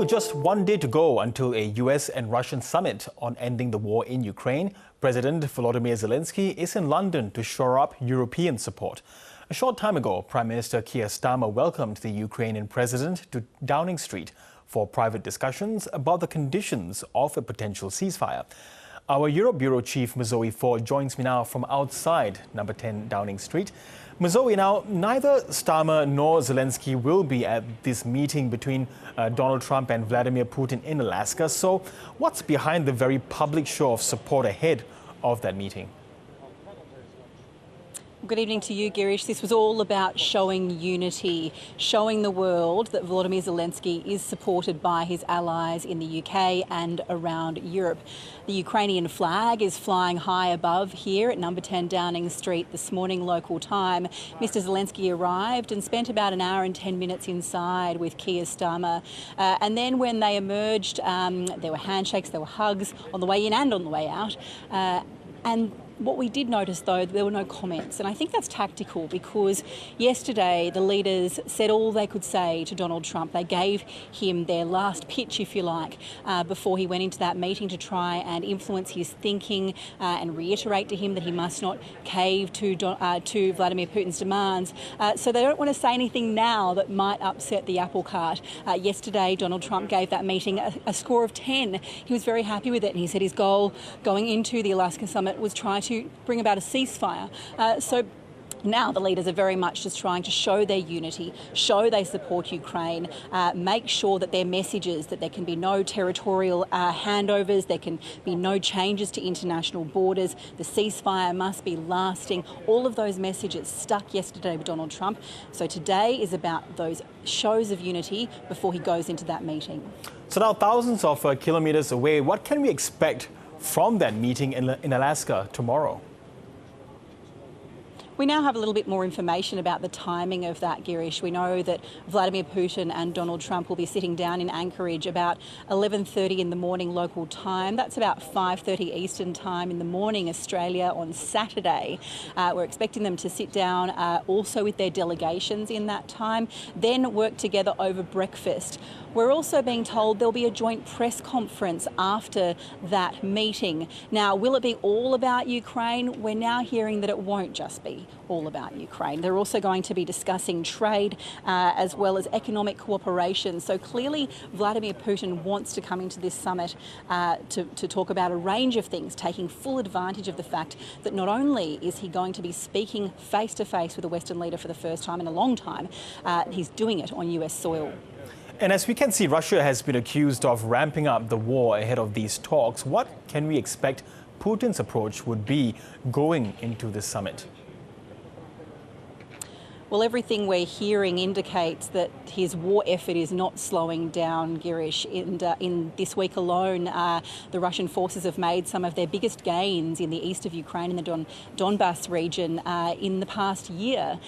With just one day to go until a US and Russian summit on ending the war in Ukraine, President Volodymyr Zelenskyy is in London to shore up European support. A short time ago, Prime Minister Keir Starmer welcomed the Ukrainian president to Downing Street for private discussions about the conditions of a potential ceasefire. Our Europe Bureau Chief Mazoe Ford joins me now from outside number 10 Downing Street. Mazoe, now neither Starmer nor Zelenskyy will be at this meeting between Donald Trump and Vladimir Putin in Alaska. So what's behind the very public show of support ahead of that meeting? Good evening to you, Girish. This was all about showing unity, showing the world that Volodymyr Zelenskyy is supported by his allies in the UK and around Europe. The Ukrainian flag is flying high above here at number 10 Downing Street this morning, local time. Mr. Zelenskyy arrived and spent about an hour and 10 minutes inside with Keir Starmer. And then when they emerged, there were handshakes, there were hugs on the way in and on the way out. And what we did notice, though, there were no comments. And I think that's tactical because yesterday the leaders said all they could say to Donald Trump. They gave him their last pitch, if you like, before he went into that meeting to try and influence his thinking and reiterate to him that he must not cave to Vladimir Putin's demands. So they don't want to say anything now that might upset the apple cart. Yesterday, Donald Trump gave that meeting a score of 10. He was very happy with it, and he said his goal going into the Alaska summit was try to bring about a ceasefire. So now the leaders are very much just trying to show their unity, show they support Ukraine, make sure that their messages, that there can be no territorial handovers, there can be no changes to international borders, the ceasefire must be lasting. All of those messages stuck yesterday with Donald Trump. So today is about those shows of unity before he goes into that meeting. So now thousands of kilometers away, what can we expect from that meeting in Alaska tomorrow? We now have a little bit more information about the timing of that, Girish. We know that Vladimir Putin and Donald Trump will be sitting down in Anchorage about 11:30 in the morning local time. That's about 5:30 Eastern time in the morning, Australia, on Saturday. We're expecting them to sit down also with their delegations in that time, then work together over breakfast. We're also being told there'll be a joint press conference after that meeting. Now, will it be all about Ukraine? We're now hearing that it won't just be all about Ukraine. They're also going to be discussing trade as well as economic cooperation. So clearly, Vladimir Putin wants to come into this summit to talk about a range of things, taking full advantage of the fact that not only is he going to be speaking face-to-face with a Western leader for the first time in a long time, he's doing it on US soil. And as we can see, Russia has been accused of ramping up the war ahead of these talks. What can we expect Putin's approach would be going into this summit? Well, everything we're hearing indicates that his war effort is not slowing down, Girish. In this week alone, the Russian forces have made some of their biggest gains in the east of Ukraine, in the Donbass region, in the past year.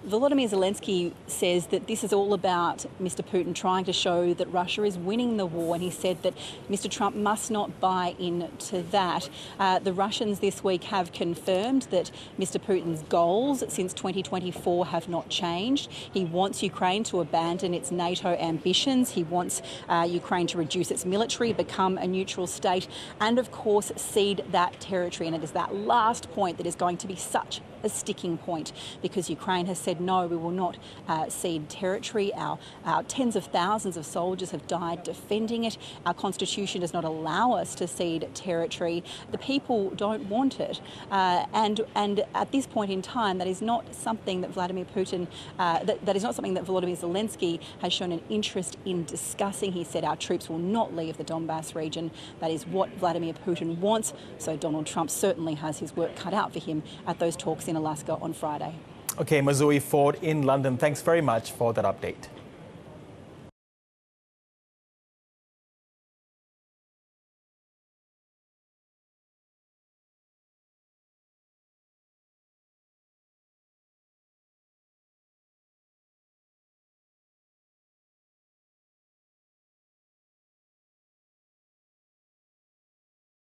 Volodymyr Zelenskyy says that this is all about Mr. Putin trying to show that Russia is winning the war, and he said that Mr. Trump must not buy into that. The Russians this week have confirmed that Mr. Putin's goals since 2024 have not changed. He wants Ukraine to abandon its NATO ambitions. He wants Ukraine to reduce its military, become a neutral state, and of course cede that territory. And it is that last point that is going to be such a sticking point, because Ukraine has said no, we will not cede territory. Our tens of thousands of soldiers have died defending it. Our constitution does not allow us to cede territory. The people don't want it, and at this point in time, that is not something that Vladimir Putin, that is not something that Volodymyr Zelenskyy has shown an interest in discussing. He said our troops will not leave the Donbass region. That is what Vladimir Putin wants. So Donald Trump certainly has his work cut out for him at those talks in Alaska on Friday. Okay, Mazoe Ford in London, thanks very much for that update.